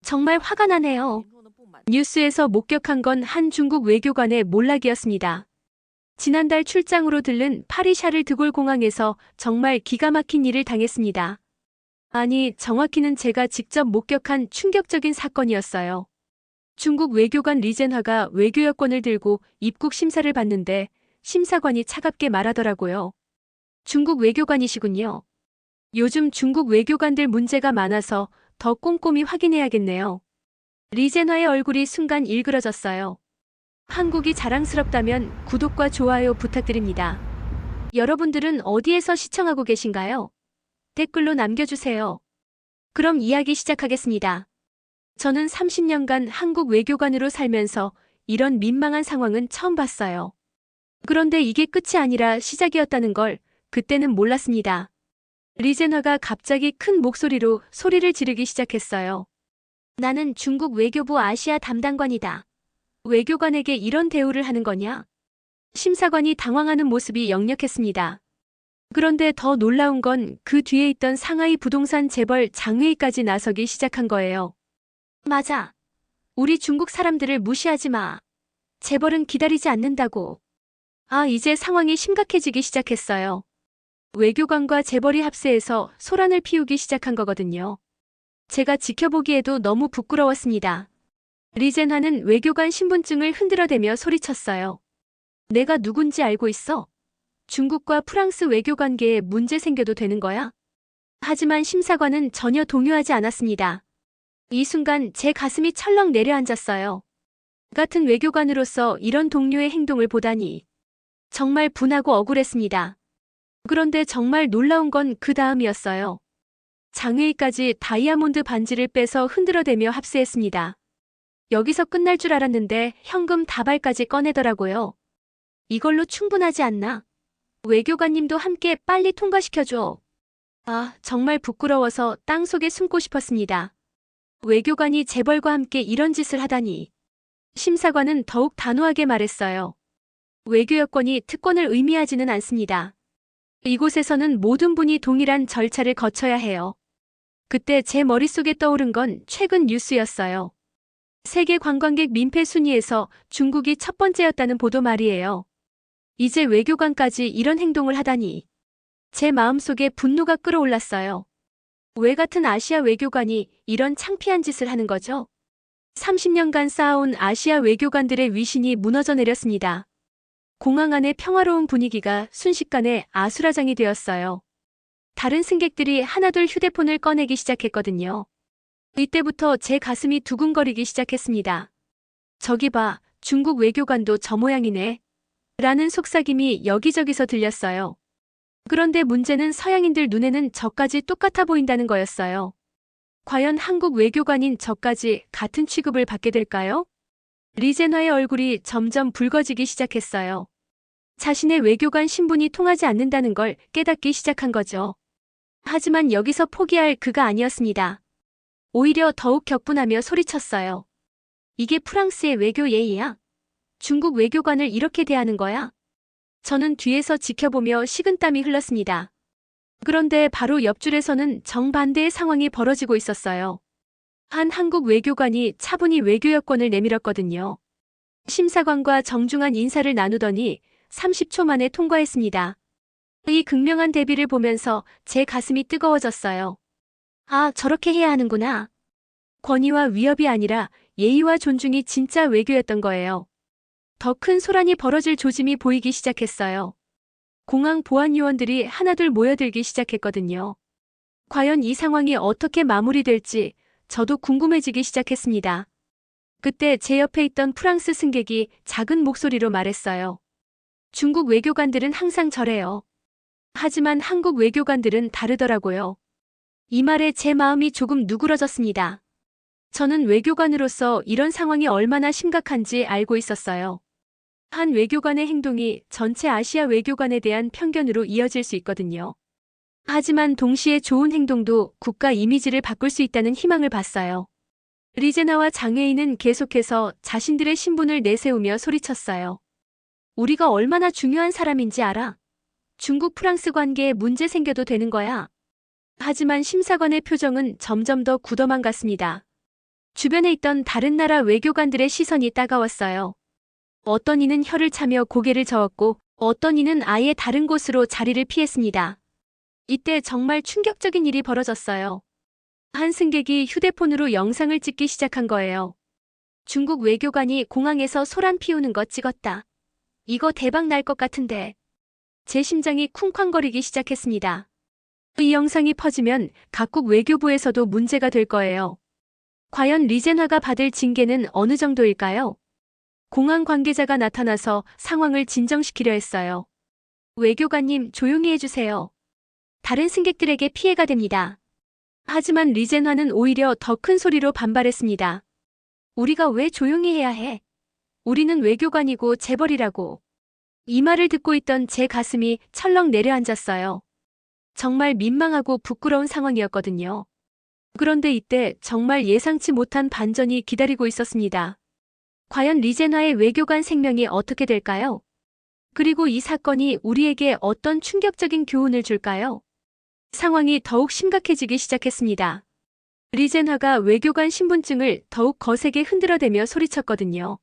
정말 화가 나네요. 뉴스에서 목격한 건 한 중국 외교관의 몰락이었습니다. 지난달 출장으로 들른 파리 샤를 드골 공항에서 정말 기가 막힌 일을 당했습니다. 아니, 정확히는 제가 직접 목격한 충격적인 사건이었어요. 중국 외교관 리젠화가 외교 여권을 들고 입국 심사를 받는데 심사관이 차갑게 말하더라고요. 중국 외교관이시군요. 요즘 중국 외교관들 문제가 많아서 더 꼼꼼히 확인해야겠네요. 리젠화의 얼굴이 순간 일그러졌어요. 한국이 자랑스럽다면 구독과 좋아요 부탁드립니다. 여러분들은 어디에서 시청하고 계신가요? 댓글로 남겨주세요. 그럼 이야기 시작하겠습니다. 저는 30년간 한국 외교관으로 살면서 이런 민망한 상황은 처음 봤어요. 그런데 이게 끝이 아니라 시작이었다는 걸 그때는 몰랐습니다. 리젠화가 갑자기 큰 목소리로 소리를 지르기 시작했어요. 나는 중국 외교부 아시아 담당관이다. 외교관에게 이런 대우를 하는 거냐? 심사관이 당황하는 모습이 역력했습니다. 그런데 더 놀라운 건 그 뒤에 있던 상하이 부동산 재벌 장외이까지 나서기 시작한 거예요. 맞아. 우리 중국 사람들을 무시하지 마. 재벌은 기다리지 않는다고. 이제 상황이 심각해지기 시작했어요. 외교관과 재벌이 합세해서 소란을 피우기 시작한 거거든요. 제가 지켜보기에도 너무 부끄러웠습니다. 리젠화는 외교관 신분증을 흔들어대며 소리쳤어요. 내가 누군지 알고 있어? 중국과 프랑스 외교 관계에 문제 생겨도 되는 거야? 하지만 심사관은 전혀 동요하지 않았습니다. 이 순간 제 가슴이 철렁 내려앉았어요. 같은 외교관으로서 이런 동료의 행동을 보다니 정말 분하고 억울했습니다. 그런데 정말 놀라운 건 그 다음이었어요. 장외이까지 다이아몬드 반지를 빼서 흔들어대며 합세했습니다. 여기서 끝날 줄 알았는데 현금 다발까지 꺼내더라고요. 이걸로 충분하지 않나? 외교관님도 함께 빨리 통과시켜줘. 정말 부끄러워서 땅속에 숨고 싶었습니다. 외교관이 재벌과 함께 이런 짓을 하다니. 심사관은 더욱 단호하게 말했어요. 외교 여권이 특권을 의미하지는 않습니다. 이곳에서는 모든 분이 동일한 절차를 거쳐야 해요. 그때 제 머릿속에 떠오른 건 최근 뉴스였어요. 세계 관광객 민폐 순위에서 중국이 첫 번째였다는 보도 말이에요. 이제 외교관까지 이런 행동을 하다니. 제 마음속에 분노가 끓어올랐어요. 왜 같은 아시아 외교관이 이런 창피한 짓을 하는 거죠? 30년간 쌓아온 아시아 외교관들의 위신이 무너져 내렸습니다. 공항 안의 평화로운 분위기가 순식간에 아수라장이 되었어요. 다른 승객들이 하나둘 휴대폰을 꺼내기 시작했거든요. 이때부터 제 가슴이 두근거리기 시작했습니다. 저기 봐, 중국 외교관도 저 모양이네. 라는 속삭임이 여기저기서 들렸어요. 그런데 문제는 서양인들 눈에는 저까지 똑같아 보인다는 거였어요. 과연 한국 외교관인 저까지 같은 취급을 받게 될까요? 리젠화의 얼굴이 점점 붉어지기 시작했어요. 자신의 외교관 신분이 통하지 않는다는 걸 깨닫기 시작한 거죠. 하지만 여기서 포기할 그가 아니었습니다. 오히려 더욱 격분하며 소리쳤어요. 이게 프랑스의 외교 예의야? 중국 외교관을 이렇게 대하는 거야? 저는 뒤에서 지켜보며 식은땀이 흘렀습니다. 그런데 바로 옆줄에서는 정반대의 상황이 벌어지고 있었어요. 한 한국 외교관이 차분히 외교 여권을 내밀었거든요. 심사관과 정중한 인사를 나누더니 30초 만에 통과했습니다. 이 극명한 대비를 보면서 제 가슴이 뜨거워졌어요. 저렇게 해야 하는구나. 권위와 위협이 아니라 예의와 존중이 진짜 외교였던 거예요. 더 큰 소란이 벌어질 조짐이 보이기 시작했어요. 공항 보안 요원들이 하나둘 모여들기 시작했거든요. 과연 이 상황이 어떻게 마무리될지 저도 궁금해지기 시작했습니다. 그때 제 옆에 있던 프랑스 승객이 작은 목소리로 말했어요. 중국 외교관들은 항상 저래요. 하지만 한국 외교관들은 다르더라고요. 이 말에 제 마음이 조금 누그러졌습니다. 저는 외교관으로서 이런 상황이 얼마나 심각한지 알고 있었어요. 한 외교관의 행동이 전체 아시아 외교관에 대한 편견으로 이어질 수 있거든요. 하지만 동시에 좋은 행동도 국가 이미지를 바꿀 수 있다는 희망을 봤어요. 리제나와 장외인은 계속해서 자신들의 신분을 내세우며 소리쳤어요. 우리가 얼마나 중요한 사람인지 알아? 중국 프랑스 관계에 문제 생겨도 되는 거야. 하지만 심사관의 표정은 점점 더 굳어만 갔습니다. 주변에 있던 다른 나라 외교관들의 시선이 따가웠어요. 어떤 이는 혀를 차며 고개를 저었고 어떤 이는 아예 다른 곳으로 자리를 피했습니다. 이때 정말 충격적인 일이 벌어졌어요. 한 승객이 휴대폰으로 영상을 찍기 시작한 거예요. 중국 외교관이 공항에서 소란 피우는 거 찍었다. 이거 대박 날 것 같은데. 제 심장이 쿵쾅거리기 시작했습니다. 이 영상이 퍼지면 각국 외교부에서도 문제가 될 거예요. 과연 리젠화가 받을 징계는 어느 정도일까요? 공항 관계자가 나타나서 상황을 진정시키려 했어요. 외교관님, 조용히 해주세요. 다른 승객들에게 피해가 됩니다. 하지만 리젠화는 오히려 더 큰 소리로 반발했습니다. 우리가 왜 조용히 해야 해? 우리는 외교관이고 재벌이라고. 이 말을 듣고 있던 제 가슴이 철렁 내려앉았어요. 정말 민망하고 부끄러운 상황이었거든요. 그런데 이때 정말 예상치 못한 반전이 기다리고 있었습니다. 과연 리젠화의 외교관 생명이 어떻게 될까요? 그리고 이 사건이 우리에게 어떤 충격적인 교훈을 줄까요? 상황이 더욱 심각해지기 시작했습니다. 리젠화가 외교관 신분증을 더욱 거세게 흔들어대며 소리쳤거든요.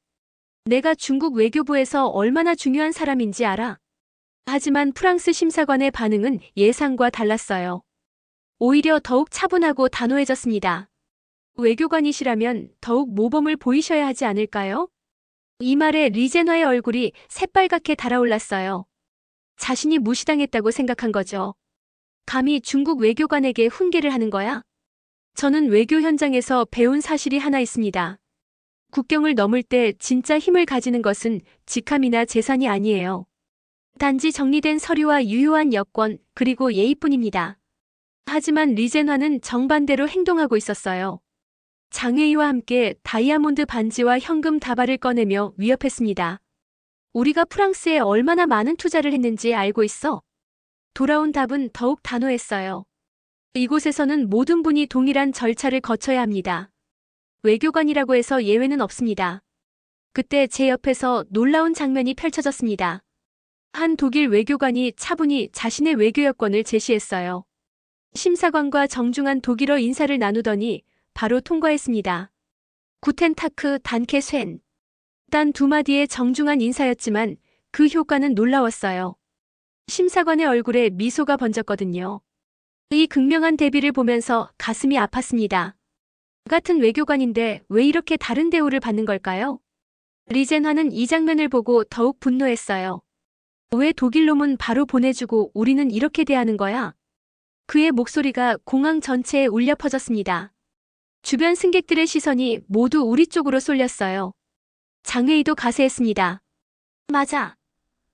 내가 중국 외교부에서 얼마나 중요한 사람인지 알아? 하지만 프랑스 심사관의 반응은 예상과 달랐어요. 오히려 더욱 차분하고 단호해졌습니다. 외교관이시라면 더욱 모범을 보이셔야 하지 않을까요? 이 말에 리젠화의 얼굴이 새빨갛게 달아올랐어요. 자신이 무시당했다고 생각한 거죠. 감히 중국 외교관에게 훈계를 하는 거야? 저는 외교 현장에서 배운 사실이 하나 있습니다. 국경을 넘을 때 진짜 힘을 가지는 것은 직함이나 재산이 아니에요. 단지 정리된 서류와 유효한 여권, 그리고 예의뿐입니다. 하지만 리젠화는 정반대로 행동하고 있었어요. 장회의와 함께 다이아몬드 반지와 현금 다발을 꺼내며 위협했습니다. 우리가 프랑스에 얼마나 많은 투자를 했는지 알고 있어? 돌아온 답은 더욱 단호했어요. 이곳에서는 모든 분이 동일한 절차를 거쳐야 합니다. 외교관이라고 해서 예외는 없습니다. 그때 제 옆에서 놀라운 장면이 펼쳐졌습니다. 한 독일 외교관이 차분히 자신의 외교 여권을 제시했어요. 심사관과 정중한 독일어 인사를 나누더니 바로 통과했습니다. 구텐 타크 단케 쇤. 단 두 마디의 정중한 인사였지만 그 효과는 놀라웠어요. 심사관의 얼굴에 미소가 번졌거든요. 이 극명한 대비를 보면서 가슴이 아팠습니다. 같은 외교관인데 왜 이렇게 다른 대우를 받는 걸까요? 리젠화는 이 장면을 보고 더욱 분노했어요. 왜 독일 놈은 바로 보내주고 우리는 이렇게 대하는 거야? 그의 목소리가 공항 전체에 울려 퍼졌습니다. 주변 승객들의 시선이 모두 우리 쪽으로 쏠렸어요. 장회의도 가세했습니다. 맞아.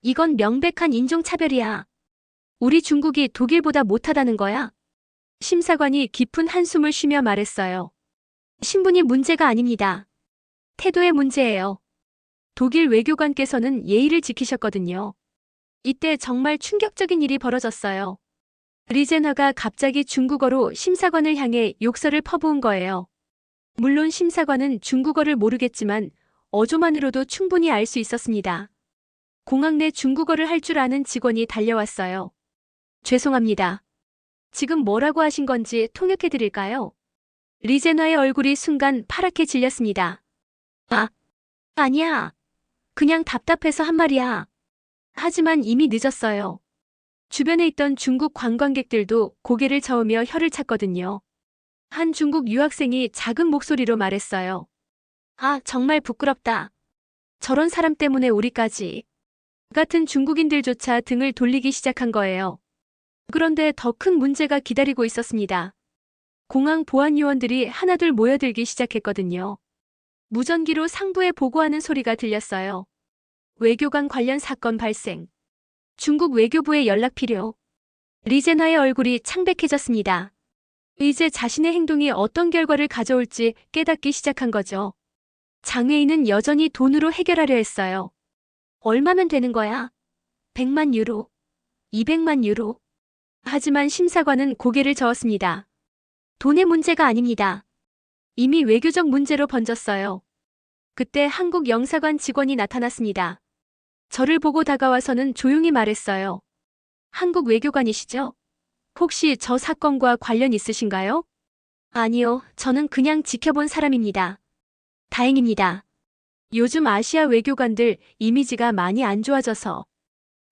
이건 명백한 인종차별이야. 우리 중국이 독일보다 못하다는 거야? 심사관이 깊은 한숨을 쉬며 말했어요. 신분이 문제가 아닙니다. 태도의 문제예요. 독일 외교관께서는 예의를 지키셨거든요. 이때 정말 충격적인 일이 벌어졌어요. 리젠화가 갑자기 중국어로 심사관을 향해 욕설을 퍼부은 거예요. 물론 심사관은 중국어를 모르겠지만 어조만으로도 충분히 알 수 있었습니다. 공항 내 중국어를 할 줄 아는 직원이 달려왔어요. 죄송합니다. 지금 뭐라고 하신 건지 통역해 드릴까요? 리젠화의 얼굴이 순간 파랗게 질렸습니다. 아니야. 그냥 답답해서 한 말이야. 하지만 이미 늦었어요. 주변에 있던 중국 관광객들도 고개를 저으며 혀를 찼거든요. 한 중국 유학생이 작은 목소리로 말했어요. 정말 부끄럽다. 저런 사람 때문에 우리까지. 같은 중국인들조차 등을 돌리기 시작한 거예요. 그런데 더 큰 문제가 기다리고 있었습니다. 공항 보안 요원들이 하나둘 모여들기 시작했거든요. 무전기로 상부에 보고하는 소리가 들렸어요. 외교관 관련 사건 발생. 중국 외교부에 연락 필요. 리젠화의 얼굴이 창백해졌습니다. 이제 자신의 행동이 어떤 결과를 가져올지 깨닫기 시작한 거죠. 장회의는 여전히 돈으로 해결하려 했어요. 얼마면 되는 거야? 100만 유로, 200만 유로. 하지만 심사관은 고개를 저었습니다. 돈의 문제가 아닙니다. 이미 외교적 문제로 번졌어요. 그때 한국 영사관 직원이 나타났습니다. 저를 보고 다가와서는 조용히 말했어요. 한국 외교관이시죠? 혹시 저 사건과 관련 있으신가요? 아니요, 저는 그냥 지켜본 사람입니다. 다행입니다. 요즘 아시아 외교관들 이미지가 많이 안 좋아져서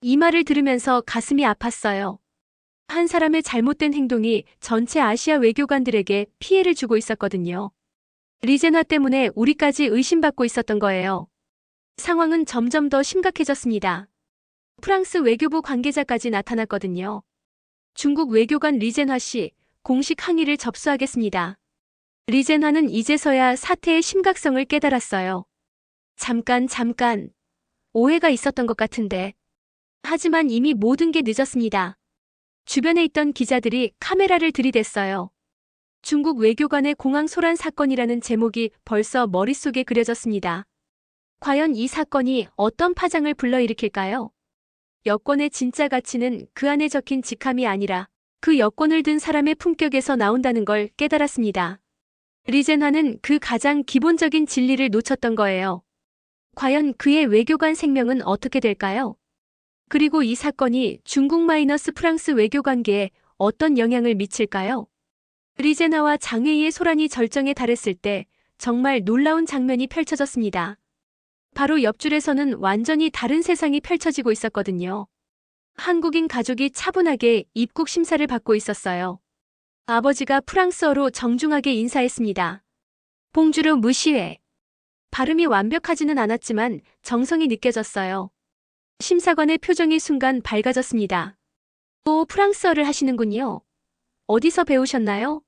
이 말을 들으면서 가슴이 아팠어요. 한 사람의 잘못된 행동이 전체 아시아 외교관들에게 피해를 주고 있었거든요. 리제나 때문에 우리까지 의심받고 있었던 거예요. 상황은 점점 더 심각해졌습니다. 프랑스 외교부 관계자까지 나타났거든요. 중국 외교관 리젠화 씨, 공식 항의를 접수하겠습니다. 리젠화는 이제서야 사태의 심각성을 깨달았어요. 잠깐. 오해가 있었던 것 같은데. 하지만 이미 모든 게 늦었습니다. 주변에 있던 기자들이 카메라를 들이댔어요. 중국 외교관의 공항 소란 사건이라는 제목이 벌써 머릿속에 그려졌습니다. 과연 이 사건이 어떤 파장을 불러일으킬까요? 여권의 진짜 가치는 그 안에 적힌 직함이 아니라 그 여권을 든 사람의 품격에서 나온다는 걸 깨달았습니다. 리젠화는 그 가장 기본적인 진리를 놓쳤던 거예요. 과연 그의 외교관 생명은 어떻게 될까요? 그리고 이 사건이 중국 프랑스 외교 관계에 어떤 영향을 미칠까요? 리제나와 장웨이의 소란이 절정에 달했을 때 정말 놀라운 장면이 펼쳐졌습니다. 바로 옆줄에서는 완전히 다른 세상이 펼쳐지고 있었거든요. 한국인 가족이 차분하게 입국 심사를 받고 있었어요. 아버지가 프랑스어로 정중하게 인사했습니다. 봉주르 무시회. 발음이 완벽하지는 않았지만 정성이 느껴졌어요. 심사관의 표정이 순간 밝아졌습니다. 또 프랑스어를 하시는군요. 어디서 배우셨나요?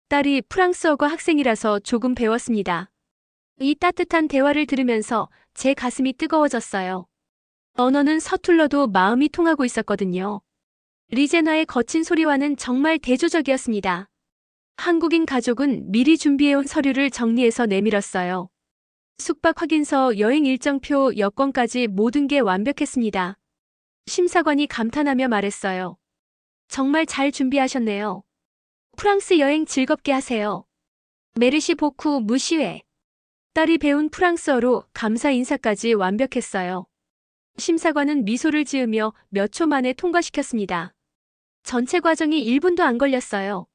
딸이 프랑스어과 학생이라서 조금 배웠습니다. 이 따뜻한 대화를 들으면서 제 가슴이 뜨거워졌어요. 언어는 서툴러도 마음이 통하고 있었거든요. 리제나의 거친 소리와는 정말 대조적이었습니다. 한국인 가족은 미리 준비해온 서류를 정리해서 내밀었어요. 숙박 확인서, 여행 일정표, 여권까지 모든 게 완벽했습니다. 심사관이 감탄하며 말했어요. 정말 잘 준비하셨네요. 프랑스 여행 즐겁게 하세요. 메르시 보쿠 무시회. 딸이 배운 프랑스어로 감사 인사까지 완벽했어요. 심사관은 미소를 지으며 몇 초 만에 통과시켰습니다. 전체 과정이 1분도 안 걸렸어요.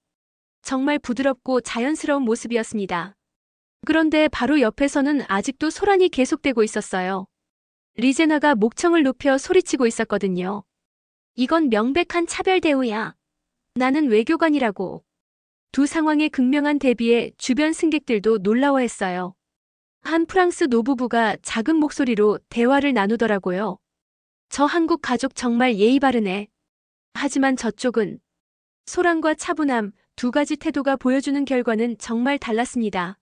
정말 부드럽고 자연스러운 모습이었습니다. 그런데 바로 옆에서는 아직도 소란이 계속되고 있었어요. 리제나가 목청을 높여 소리치고 있었거든요. 이건 명백한 차별 대우야. 나는 외교관이라고. 두 상황의 극명한 대비에 주변 승객들도 놀라워했어요. 한 프랑스 노부부가 작은 목소리로 대화를 나누더라고요. 저 한국 가족 정말 예의 바르네. 하지만 저쪽은 소란과 차분함 두 가지 태도가 보여주는 결과는 정말 달랐습니다.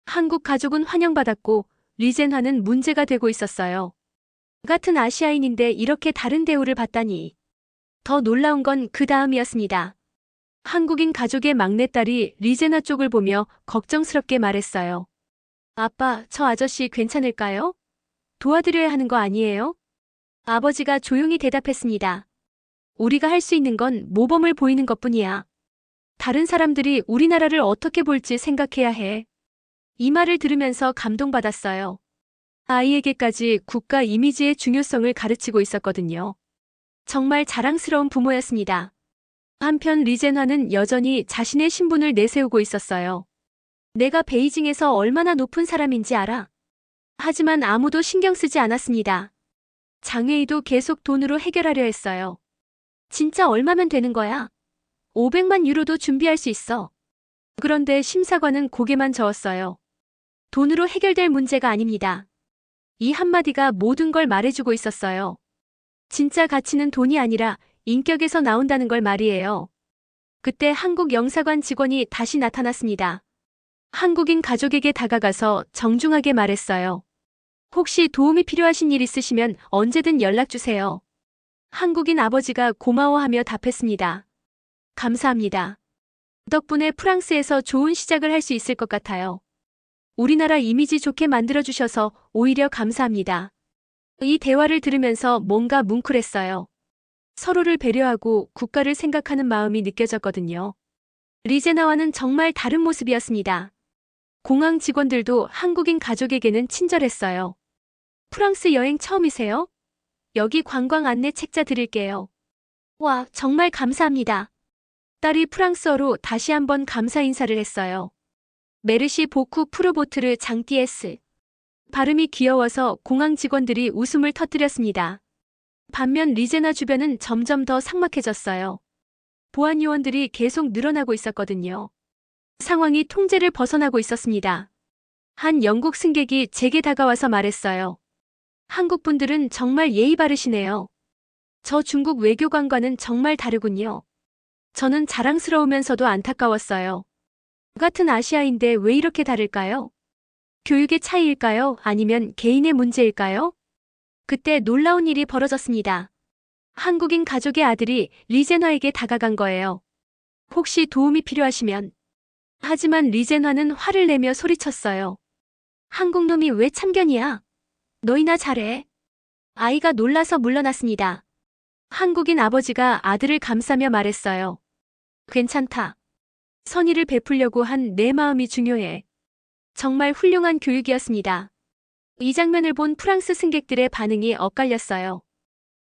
한국 가족은 환영받았고 리젠화는 문제가 되고 있었어요. 같은 아시아인인데 이렇게 다른 대우를 받다니. 더 놀라운 건 그 다음이었습니다. 한국인 가족의 막내딸이 리제나 쪽을 보며 걱정스럽게 말했어요. 아빠, 저 아저씨 괜찮을까요? 도와드려야 하는 거 아니에요? 아버지가 조용히 대답했습니다. 우리가 할 수 있는 건 모범을 보이는 것뿐이야. 다른 사람들이 우리나라를 어떻게 볼지 생각해야 해. 이 말을 들으면서 감동받았어요. 아이에게까지 국가 이미지의 중요성을 가르치고 있었거든요. 정말 자랑스러운 부모였습니다. 한편 리젠화는 여전히 자신의 신분을 내세우고 있었어요. 내가 베이징에서 얼마나 높은 사람인지 알아. 하지만 아무도 신경 쓰지 않았습니다. 장웨이도 계속 돈으로 해결하려 했어요. 진짜 얼마면 되는 거야? 500만 유로도 준비할 수 있어. 그런데 심사관은 고개만 저었어요. 돈으로 해결될 문제가 아닙니다. 이 한마디가 모든 걸 말해주고 있었어요. 진짜 가치는 돈이 아니라 인격에서 나온다는 걸 말이에요. 그때 한국 영사관 직원이 다시 나타났습니다. 한국인 가족에게 다가가서 정중하게 말했어요. 혹시 도움이 필요하신 일 있으시면 언제든 연락주세요. 한국인 아버지가 고마워하며 답했습니다. 감사합니다. 덕분에 프랑스에서 좋은 시작을 할 수 있을 것 같아요. 우리나라 이미지 좋게 만들어주셔서 오히려 감사합니다. 이 대화를 들으면서 뭔가 뭉클했어요. 서로를 배려하고 국가를 생각하는 마음이 느껴졌거든요. 리제나와는 정말 다른 모습이었습니다. 공항 직원들도 한국인 가족에게는 친절했어요. 프랑스 여행 처음이세요? 여기 관광 안내 책자 드릴게요. 와, 정말 감사합니다. 딸이 프랑스어로 다시 한번 감사 인사를 했어요. 메르시 보쿠 프로보트르 장띠에스. 발음이 귀여워서 공항 직원들이 웃음을 터뜨렸습니다. 반면 리제나 주변은 점점 더 삭막해졌어요. 보안 요원들이 계속 늘어나고 있었거든요. 상황이 통제를 벗어나고 있었습니다. 한 영국 승객이 제게 다가와서 말했어요. 한국 분들은 정말 예의 바르시네요. 저 중국 외교관과는 정말 다르군요. 저는 자랑스러우면서도 안타까웠어요. 같은 아시아인데 왜 이렇게 다를까요? 교육의 차이일까요? 아니면 개인의 문제일까요? 그때 놀라운 일이 벌어졌습니다. 한국인 가족의 아들이 리제나에게 다가간 거예요. 혹시 도움이 필요하시면. 하지만 리제나는 화를 내며 소리쳤어요. 한국 놈이 왜 참견이야? 너희나 잘해. 아이가 놀라서 물러났습니다. 한국인 아버지가 아들을 감싸며 말했어요. 괜찮다. 선의를 베풀려고 한 내 마음이 중요해. 정말 훌륭한 교육이었습니다. 이 장면을 본 프랑스 승객들의 반응이 엇갈렸어요.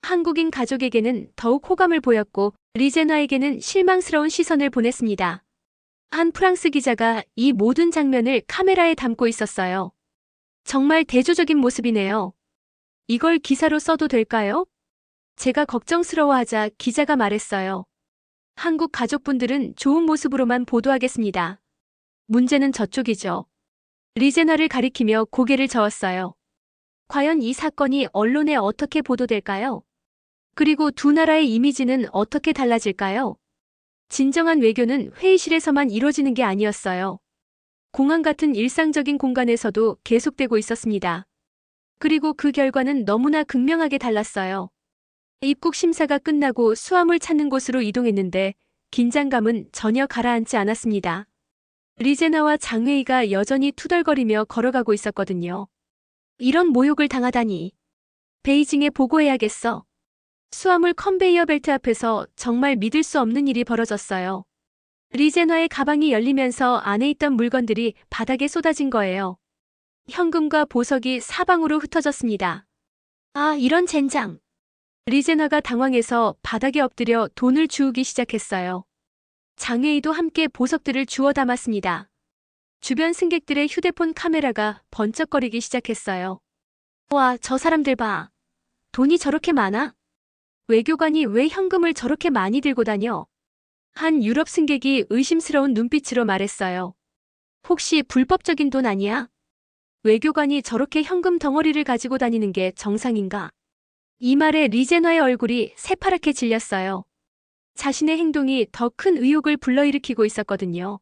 한국인 가족에게는 더욱 호감을 보였고 리제나에게는 실망스러운 시선을 보냈습니다. 한 프랑스 기자가 이 모든 장면을 카메라에 담고 있었어요. 정말 대조적인 모습이네요. 이걸 기사로 써도 될까요? 제가 걱정스러워하자 기자가 말했어요. 한국 가족분들은 좋은 모습으로만 보도하겠습니다. 문제는 저쪽이죠. 리제나를 가리키며 고개를 저었어요. 과연 이 사건이 언론에 어떻게 보도될까요? 그리고 두 나라의 이미지는 어떻게 달라질까요? 진정한 외교는 회의실에서만 이루어지는 게 아니었어요. 공항 같은 일상적인 공간에서도 계속되고 있었습니다. 그리고 그 결과는 너무나 극명하게 달랐어요. 입국 심사가 끝나고 수함을 찾는 곳으로 이동했는데 긴장감은 전혀 가라앉지 않았습니다. 리제나와 장웨이가 여전히 투덜거리며 걸어가고 있었거든요. 이런 모욕을 당하다니. 베이징에 보고해야겠어. 수화물 컨베이어 벨트 앞에서 정말 믿을 수 없는 일이 벌어졌어요. 리제나의 가방이 열리면서 안에 있던 물건들이 바닥에 쏟아진 거예요. 현금과 보석이 사방으로 흩어졌습니다. 아, 이런 젠장. 리제나가 당황해서 바닥에 엎드려 돈을 주우기 시작했어요. 장웨이도 함께 보석들을 주워 담았습니다. 주변 승객들의 휴대폰 카메라가 번쩍거리기 시작했어요. 와, 저 사람들 봐. 돈이 저렇게 많아? 외교관이 왜 현금을 저렇게 많이 들고 다녀? 한 유럽 승객이 의심스러운 눈빛으로 말했어요. 혹시 불법적인 돈 아니야? 외교관이 저렇게 현금 덩어리를 가지고 다니는 게 정상인가? 이 말에 리제나의 얼굴이 새파랗게 질렸어요. 자신의 행동이 더 큰 의혹을 불러일으키고 있었거든요.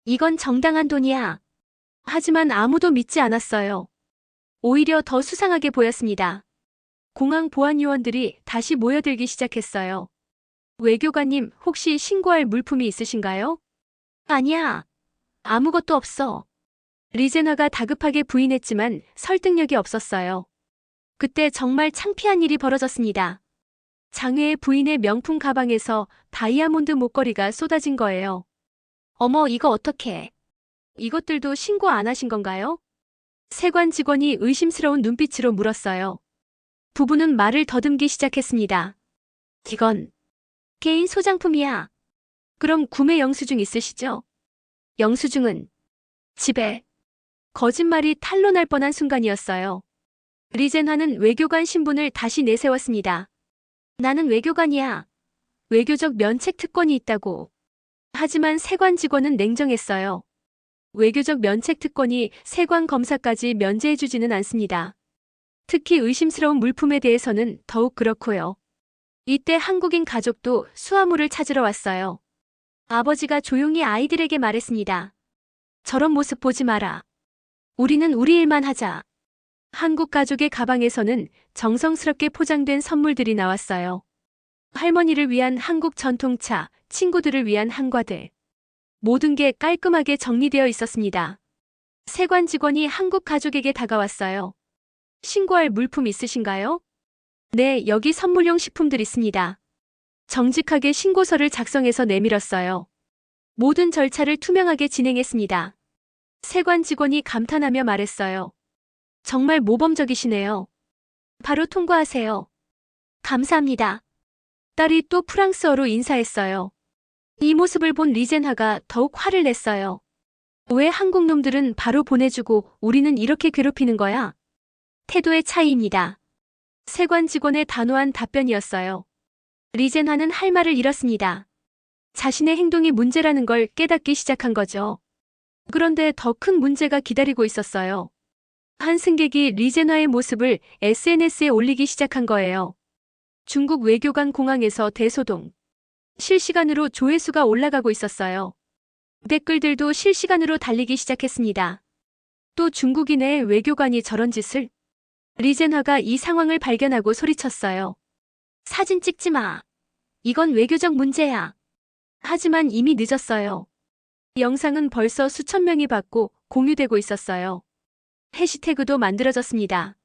이건 정당한 돈이야. 하지만 아무도 믿지 않았어요. 오히려 더 수상하게 보였습니다. 공항 보안 요원들이 다시 모여들기 시작했어요. 외교관님, 혹시 신고할 물품이 있으신가요? 아니야. 아무것도 없어. 리제나가 다급하게 부인했지만 설득력이 없었어요. 그때 정말 창피한 일이 벌어졌습니다. 장외의 부인의 명품 가방에서 다이아몬드 목걸이가 쏟아진 거예요. 어머, 이거 어떡해. 이것들도 신고 안 하신 건가요? 세관 직원이 의심스러운 눈빛으로 물었어요. 부부는 말을 더듬기 시작했습니다. 이건 개인 소장품이야. 그럼 구매 영수증 있으시죠? 영수증은 집에. 거짓말이 탄로날 뻔한 순간이었어요. 리제나는 외교관 신분을 다시 내세웠습니다. 나는 외교관이야. 외교적 면책 특권이 있다고. 하지만 세관 직원은 냉정했어요. 외교적 면책 특권이 세관 검사까지 면제해주지는 않습니다. 특히 의심스러운 물품에 대해서는 더욱 그렇고요. 이때 한국인 가족도 수화물을 찾으러 왔어요. 아버지가 조용히 아이들에게 말했습니다. 저런 모습 보지 마라. 우리는 우리 일만 하자. 한국 가족의 가방에서는 정성스럽게 포장된 선물들이 나왔어요. 할머니를 위한 한국 전통차, 친구들을 위한 한과들. 모든 게 깔끔하게 정리되어 있었습니다. 세관 직원이 한국 가족에게 다가왔어요. 신고할 물품 있으신가요? 네, 여기 선물용 식품들 있습니다. 정직하게 신고서를 작성해서 내밀었어요. 모든 절차를 투명하게 진행했습니다. 세관 직원이 감탄하며 말했어요. 정말 모범적이시네요. 바로 통과하세요. 감사합니다. 딸이 또 프랑스어로 인사했어요. 이 모습을 본 리젠하가 더욱 화를 냈어요. 왜 한국 놈들은 바로 보내주고 우리는 이렇게 괴롭히는 거야? 태도의 차이입니다. 세관 직원의 단호한 답변이었어요. 리젠하는 할 말을 잃었습니다. 자신의 행동이 문제라는 걸 깨닫기 시작한 거죠. 그런데 더 큰 문제가 기다리고 있었어요. 한 승객이 리젠하의 모습을 SNS에 올리기 시작한 거예요. 중국 외교관 공항에서 대소동. 실시간으로 조회수가 올라가고 있었어요. 댓글들도 실시간으로 달리기 시작했습니다. 또 중국인의 외교관이 저런 짓을? 리젠하가 이 상황을 발견하고 소리쳤어요. 사진 찍지 마. 이건 외교적 문제야. 하지만 이미 늦었어요. 영상은 벌써 수천 명이 봤고 공유되고 있었어요. 해시태그도 만들어졌습니다.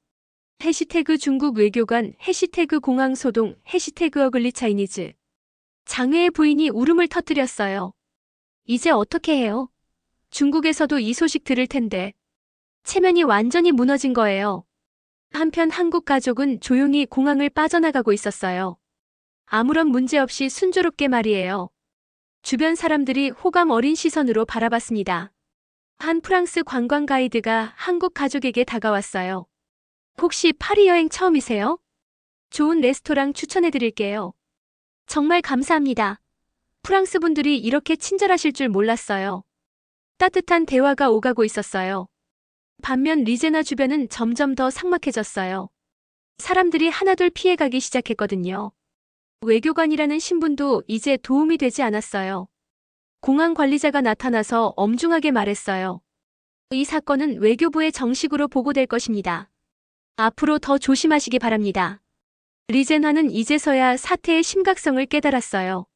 해시태그 중국 외교관, 해시태그 공항 소동, 해시태그 어글리 차이니즈. 장외의 부인이 울음을 터뜨렸어요. 이제 어떻게 해요? 중국에서도 이 소식 들을 텐데. 체면이 완전히 무너진 거예요. 한편 한국 가족은 조용히 공항을 빠져나가고 있었어요. 아무런 문제 없이 순조롭게 말이에요. 주변 사람들이 호감 어린 시선으로 바라봤습니다. 한 프랑스 관광 가이드가 한국 가족에게 다가왔어요. 혹시 파리 여행 처음이세요? 좋은 레스토랑 추천해드릴게요. 정말 감사합니다. 프랑스 분들이 이렇게 친절하실 줄 몰랐어요. 따뜻한 대화가 오가고 있었어요. 반면 리제나 주변은 점점 더 삭막해졌어요. 사람들이 하나둘 피해가기 시작했거든요. 외교관이라는 신분도 이제 도움이 되지 않았어요. 공항 관리자가 나타나서 엄중하게 말했어요. 이 사건은 외교부에 정식으로 보고될 것입니다. 앞으로 더 조심하시기 바랍니다. 리젠화는 이제서야 사태의 심각성을 깨달았어요.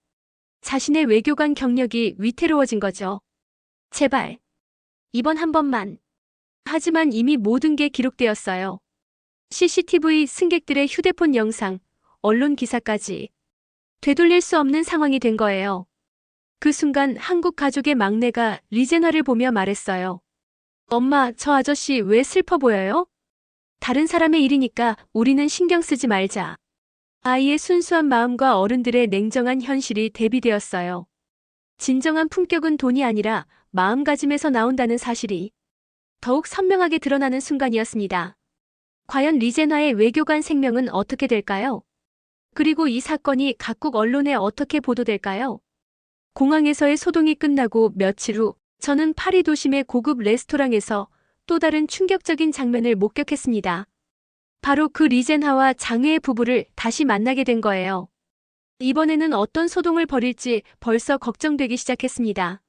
자신의 외교관 경력이 위태로워진 거죠. 제발. 이번 한 번만. 하지만 이미 모든 게 기록되었어요. CCTV, 승객들의 휴대폰 영상, 언론 기사까지. 되돌릴 수 없는 상황이 된 거예요. 그 순간 한국 가족의 막내가 리젠화를 보며 말했어요. 엄마, 저 아저씨 왜 슬퍼 보여요? 다른 사람의 일이니까 우리는 신경 쓰지 말자. 아이의 순수한 마음과 어른들의 냉정한 현실이 대비되었어요. 진정한 품격은 돈이 아니라 마음가짐에서 나온다는 사실이 더욱 선명하게 드러나는 순간이었습니다. 과연 리젠화의 외교관 생명은 어떻게 될까요? 그리고 이 사건이 각국 언론에 어떻게 보도될까요? 공항에서의 소동이 끝나고 며칠 후 저는 파리 도심의 고급 레스토랑에서 또 다른 충격적인 장면을 목격했습니다. 바로 그 리젠하와 장외의 부부를 다시 만나게 된 거예요. 이번에는 어떤 소동을 벌일지 벌써 걱정되기 시작했습니다.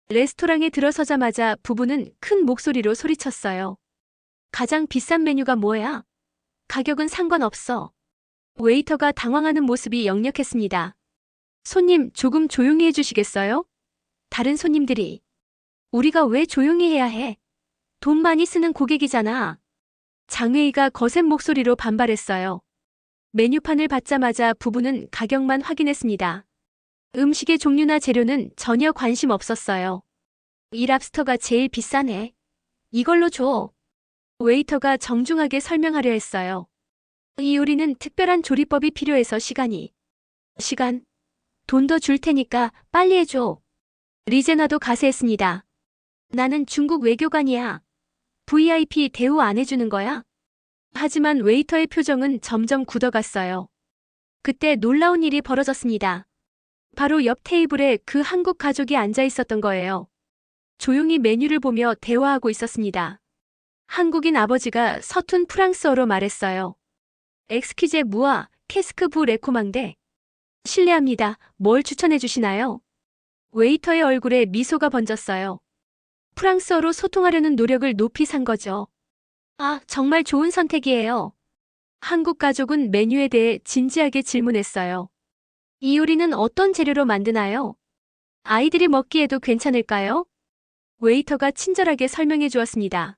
레스토랑에 들어서자마자 부부는 큰 목소리로 소리쳤어요. 가장 비싼 메뉴가 뭐야? 가격은 상관없어. 웨이터가 당황하는 모습이 역력했습니다. 손님, 조금 조용히 해주시겠어요? 다른 손님들이. 우리가 왜 조용히 해야 해? 돈 많이 쓰는 고객이잖아. 장웨이가 거센 목소리로 반발했어요. 메뉴판을 받자마자 부부는 가격만 확인했습니다. 음식의 종류나 재료는 전혀 관심 없었어요. 이 랍스터가 제일 비싸네. 이걸로 줘. 웨이터가 정중하게 설명하려 했어요. 이 요리는 특별한 조리법이 필요해서 시간. 돈 더 줄 테니까 빨리 해줘. 리제나도 가세했습니다. 나는 중국 외교관이야. VIP 대우 안 해주는 거야? 하지만 웨이터의 표정은 점점 굳어갔어요. 그때 놀라운 일이 벌어졌습니다. 바로 옆 테이블에 그 한국 가족이 앉아 있었던 거예요. 조용히 메뉴를 보며 대화하고 있었습니다. 한국인 아버지가 서툰 프랑스어로 말했어요. 엑스키제 무아, 캐스크 부 레코망데. 실례합니다. 뭘 추천해 주시나요? 웨이터의 얼굴에 미소가 번졌어요. 프랑스어로 소통하려는 노력을 높이 산 거죠. 아, 정말 좋은 선택이에요. 한국 가족은 메뉴에 대해 진지하게 질문했어요. 이 요리는 어떤 재료로 만드나요? 아이들이 먹기에도 괜찮을까요? 웨이터가 친절하게 설명해 주었습니다.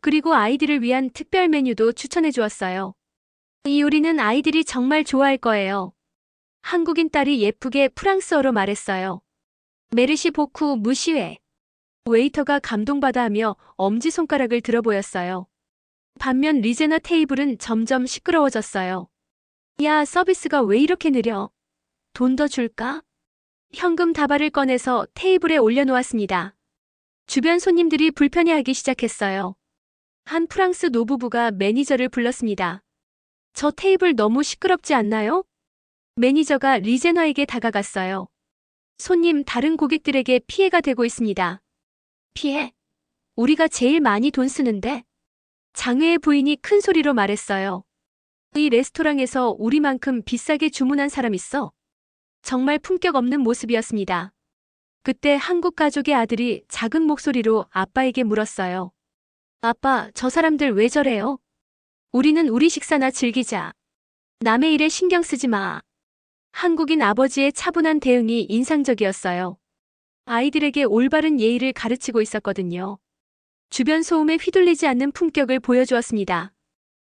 그리고 아이들을 위한 특별 메뉴도 추천해 주었어요. 이 요리는 아이들이 정말 좋아할 거예요. 한국인 딸이 예쁘게 프랑스어로 말했어요. 메르시 보쿠 무시웨. 웨이터가 감동받아 하며 엄지손가락을 들어 보였어요. 반면 리제나 테이블은 점점 시끄러워졌어요. 야, 서비스가 왜 이렇게 느려? 돈 더 줄까? 현금 다발을 꺼내서 테이블에 올려놓았습니다. 주변 손님들이 불편해하기 시작했어요. 한 프랑스 노부부가 매니저를 불렀습니다. 저 테이블 너무 시끄럽지 않나요? 매니저가 리제나에게 다가갔어요. 손님, 다른 고객들에게 피해가 되고 있습니다. 피해? 우리가 제일 많이 돈 쓰는데? 장외의 부인이 큰 소리로 말했어요. 이 레스토랑에서 우리만큼 비싸게 주문한 사람 있어? 정말 품격 없는 모습이었습니다. 그때 한국 가족의 아들이 작은 목소리로 아빠에게 물었어요. 아빠, 저 사람들 왜 저래요? 우리는 우리 식사나 즐기자. 남의 일에 신경 쓰지 마. 한국인 아버지의 차분한 대응이 인상적이었어요. 아이들에게 올바른 예의를 가르치고 있었거든요. 주변 소음에 휘둘리지 않는 품격을 보여주었습니다.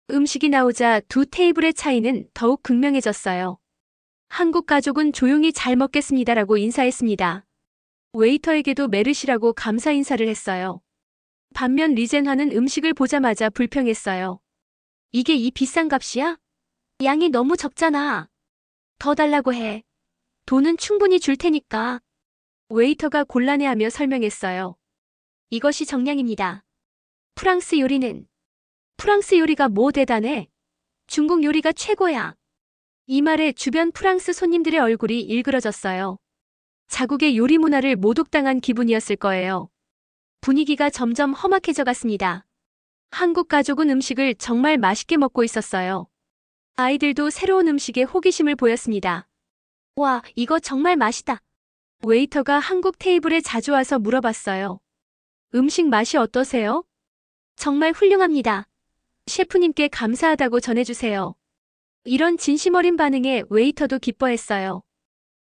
음식이 나오자 두 테이블의 차이는 더욱 극명해졌어요. 한국 가족은 조용히 잘 먹겠습니다라고 인사했습니다. 웨이터에게도 메르시라고 감사 인사를 했어요. 반면 리젠화는 음식을 보자마자 불평했어요. 이게 이 비싼 값이야? 양이 너무 적잖아. 더 달라고 해. 돈은 충분히 줄 테니까. 웨이터가 곤란해하며 설명했어요. 이것이 정량입니다. 프랑스 요리는? 프랑스 요리가 뭐 대단해? 중국 요리가 최고야. 이 말에 주변 프랑스 손님들의 얼굴이 일그러졌어요. 자국의 요리 문화를 모독당한 기분이었을 거예요. 분위기가 점점 험악해져 갔습니다. 한국 가족은 음식을 정말 맛있게 먹고 있었어요. 아이들도 새로운 음식에 호기심을 보였습니다. 와, 이거 정말 맛있다. 웨이터가 한국 테이블에 자주 와서 물어봤어요. 음식 맛이 어떠세요? 정말 훌륭합니다. 셰프님께 감사하다고 전해주세요. 이런 진심 어린 반응에 웨이터도 기뻐했어요.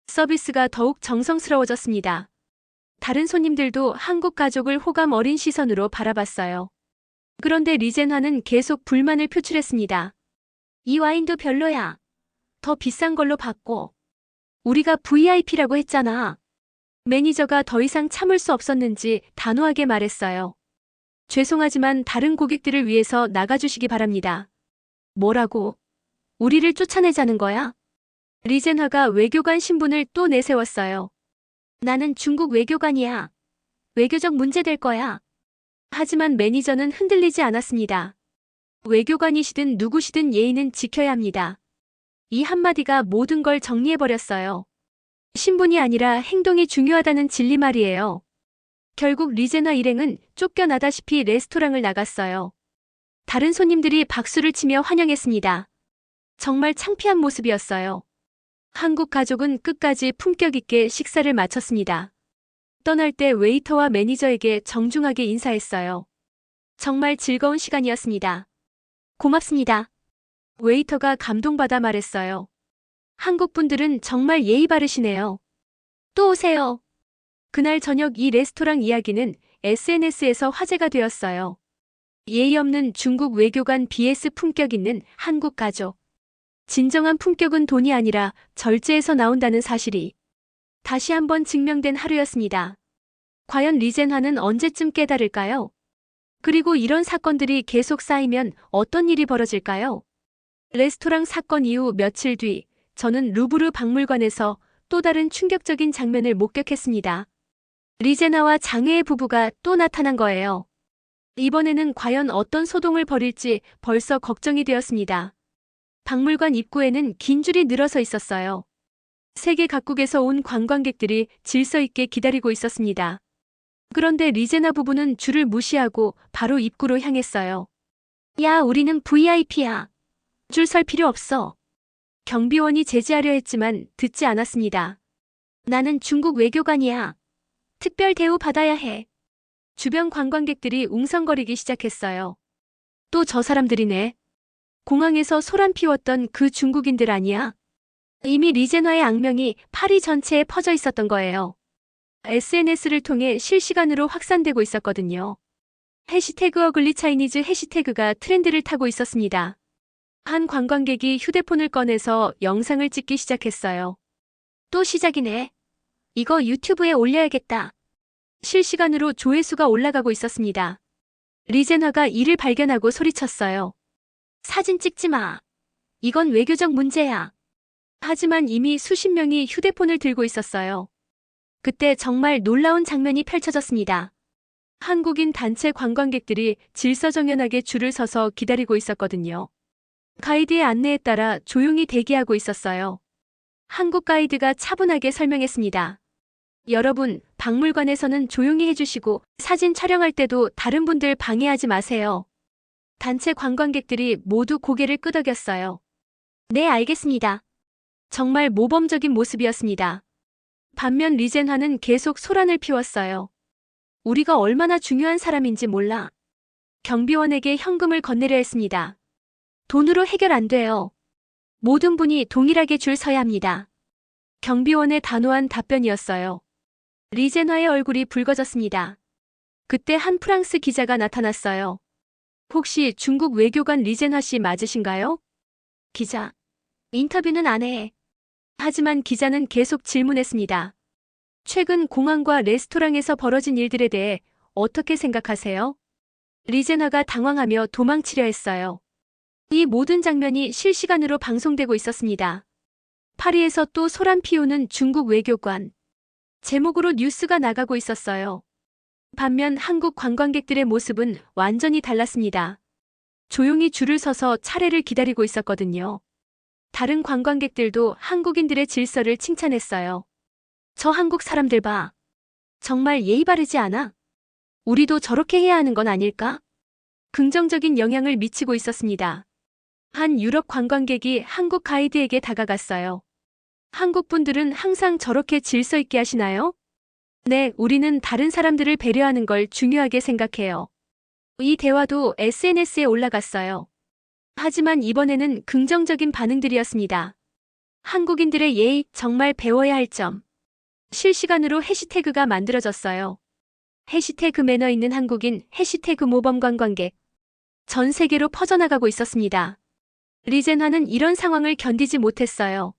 서비스가 더욱 정성스러워졌습니다. 다른 손님들도 한국 가족을 호감 어린 시선으로 바라봤어요. 그런데 리젠화는 계속 불만을 표출했습니다. 이 와인도 별로야. 더 비싼 걸로 바꿔. 우리가 VIP라고 했잖아. 매니저가 더 이상 참을 수 없었는지 단호하게 말했어요. 죄송하지만 다른 고객들을 위해서 나가주시기 바랍니다. 뭐라고? 우리를 쫓아내자는 거야? 리젠화가 외교관 신분을 또 내세웠어요. 나는 중국 외교관이야. 외교적 문제 될 거야. 하지만 매니저는 흔들리지 않았습니다. 외교관이시든 누구시든 예의는 지켜야 합니다. 이 한마디가 모든 걸 정리해버렸어요. 신분이 아니라 행동이 중요하다는 진리 말이에요. 결국 리젠화 일행은 쫓겨나다시피 레스토랑을 나갔어요. 다른 손님들이 박수를 치며 환영했습니다. 정말 창피한 모습이었어요. 한국 가족은 끝까지 품격 있게 식사를 마쳤습니다. 떠날 때 웨이터와 매니저에게 정중하게 인사했어요. 정말 즐거운 시간이었습니다. 고맙습니다. 웨이터가 감동받아 말했어요. 한국 분들은 정말 예의 바르시네요. 또 오세요. 그날 저녁 이 레스토랑 이야기는 SNS에서 화제가 되었어요. 예의 없는 중국 외교관 vs 품격 있는 한국 가족. 진정한 품격은 돈이 아니라 절제에서 나온다는 사실이 다시 한번 증명된 하루였습니다. 과연 리젠화는 언제쯤 깨달을까요? 그리고 이런 사건들이 계속 쌓이면 어떤 일이 벌어질까요? 레스토랑 사건 이후 며칠 뒤 저는 루브르 박물관에서 또 다른 충격적인 장면을 목격했습니다. 리제나와 장애의 부부가 또 나타난 거예요. 이번에는 과연 어떤 소동을 벌일지 벌써 걱정이 되었습니다. 박물관 입구에는 긴 줄이 늘어서 있었어요. 세계 각국에서 온 관광객들이 질서 있게 기다리고 있었습니다. 그런데 리제나 부부는 줄을 무시하고 바로 입구로 향했어요. 야, 우리는 VIP야. 줄 설 필요 없어. 경비원이 제지하려 했지만 듣지 않았습니다. 나는 중국 외교관이야. 특별 대우 받아야 해. 주변 관광객들이 웅성거리기 시작했어요. 또 저 사람들이네. 공항에서 소란 피웠던 그 중국인들 아니야? 이미 리젠화의 악명이 파리 전체에 퍼져 있었던 거예요. SNS를 통해 실시간으로 확산되고 있었거든요. 해시태그 어글리 차이니즈 해시태그가 트렌드를 타고 있었습니다. 한 관광객이 휴대폰을 꺼내서 영상을 찍기 시작했어요. 또 시작이네. 이거 유튜브에 올려야겠다. 실시간으로 조회수가 올라가고 있었습니다. 리젠화가 이를 발견하고 소리쳤어요. 사진 찍지 마. 이건 외교적 문제야. 하지만 이미 수십 명이 휴대폰을 들고 있었어요. 그때 정말 놀라운 장면이 펼쳐졌습니다. 한국인 단체 관광객들이 질서정연하게 줄을 서서 기다리고 있었거든요. 가이드의 안내에 따라 조용히 대기하고 있었어요. 한국 가이드가 차분하게 설명했습니다. 여러분, 박물관에서는 조용히 해주시고 사진 촬영할 때도 다른 분들 방해하지 마세요. 단체 관광객들이 모두 고개를 끄덕였어요. 네, 알겠습니다. 정말 모범적인 모습이었습니다. 반면 리젠화는 계속 소란을 피웠어요. 우리가 얼마나 중요한 사람인지 몰라. 경비원에게 현금을 건네려 했습니다. 돈으로 해결 안 돼요. 모든 분이 동일하게 줄 서야 합니다. 경비원의 단호한 답변이었어요. 리젠화의 얼굴이 붉어졌습니다. 그때 한 프랑스 기자가 나타났어요. 혹시 중국 외교관 리젠화 씨 맞으신가요? 기자. 인터뷰는 안 해. 하지만 기자는 계속 질문했습니다. 최근 공항과 레스토랑에서 벌어진 일들에 대해 어떻게 생각하세요? 리젠화가 당황하며 도망치려 했어요. 이 모든 장면이 실시간으로 방송되고 있었습니다. 파리에서 또 소란 피우는 중국 외교관. 제목으로 뉴스가 나가고 있었어요. 반면 한국 관광객들의 모습은 완전히 달랐습니다. 조용히 줄을 서서 차례를 기다리고 있었거든요. 다른 관광객들도 한국인들의 질서를 칭찬했어요. 저 한국 사람들 봐. 정말 예의 바르지 않아? 우리도 저렇게 해야 하는 건 아닐까? 긍정적인 영향을 미치고 있었습니다. 한 유럽 관광객이 한국 가이드에게 다가갔어요. 한국 분들은 항상 저렇게 질서 있게 하시나요? 네, 우리는 다른 사람들을 배려하는 걸 중요하게 생각해요. 이 대화도 SNS에 올라갔어요. 하지만 이번에는 긍정적인 반응들이었습니다. 한국인들의 예의 정말 배워야 할 점. 실시간으로 해시태그가 만들어졌어요. 해시태그 매너 있는 한국인, 해시태그 모범관광객. 전 세계로 퍼져나가고 있었습니다. 리젠화는 이런 상황을 견디지 못했어요.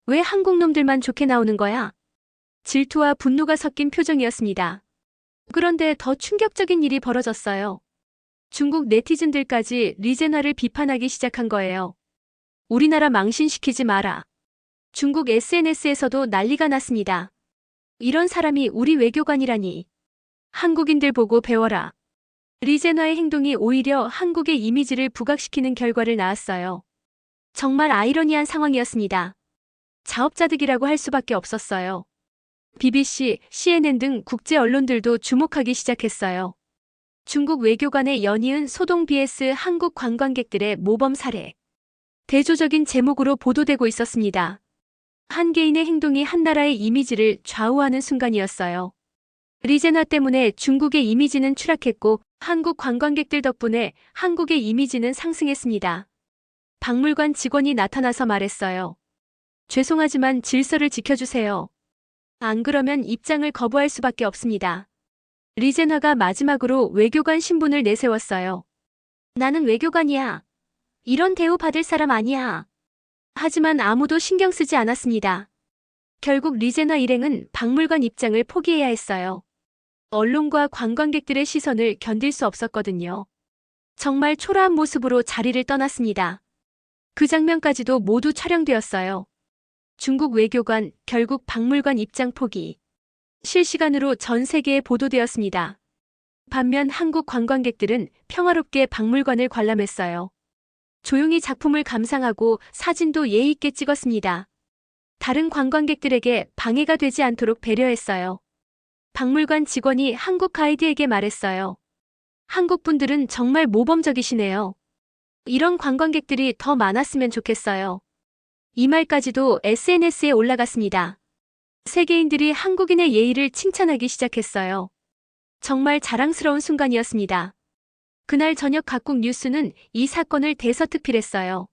왜 한국 놈들만 좋게 나오는 거야? 질투와 분노가 섞인 표정이었습니다. 그런데 더 충격적인 일이 벌어졌어요. 중국 네티즌들까지 리젠화를 비판하기 시작한 거예요. 우리나라 망신시키지 마라. 중국 SNS에서도 난리가 났습니다. 이런 사람이 우리 외교관이라니. 한국인들 보고 배워라. 리젠화의 행동이 오히려 한국의 이미지를 부각시키는 결과를 낳았어요. 정말 아이러니한 상황이었습니다. 자업자득이라고 할 수밖에 없었어요. BBC, CNN 등 국제 언론들도 주목하기 시작했어요. 중국 외교관의 연이은 소동 vs 한국 관광객들의 모범 사례. 대조적인 제목으로 보도되고 있었습니다. 한 개인의 행동이 한 나라의 이미지를 좌우하는 순간이었어요. 리젠화 때문에 중국의 이미지는 추락했고 한국 관광객들 덕분에 한국의 이미지는 상승했습니다. 박물관 직원이 나타나서 말했어요. 죄송하지만 질서를 지켜주세요. 안 그러면 입장을 거부할 수밖에 없습니다. 리젠화가 마지막으로 외교관 신분을 내세웠어요. 나는 외교관이야. 이런 대우 받을 사람 아니야. 하지만 아무도 신경 쓰지 않았습니다. 결국 리젠화 일행은 박물관 입장을 포기해야 했어요. 언론과 관광객들의 시선을 견딜 수 없었거든요. 정말 초라한 모습으로 자리를 떠났습니다. 그 장면까지도 모두 촬영되었어요. 중국 외교관 결국 박물관 입장 포기. 실시간으로 전 세계에 보도되었습니다. 반면 한국 관광객들은 평화롭게 박물관을 관람했어요. 조용히 작품을 감상하고 사진도 예의 있게 찍었습니다. 다른 관광객들에게 방해가 되지 않도록 배려했어요. 박물관 직원이 한국 가이드에게 말했어요. 한국 분들은 정말 모범적이시네요. 이런 관광객들이 더 많았으면 좋겠어요. 이 말까지도 SNS에 올라갔습니다. 세계인들이 한국인의 예의를 칭찬하기 시작했어요. 정말 자랑스러운 순간이었습니다. 그날 저녁 각국 뉴스는 이 사건을 대서특필했어요.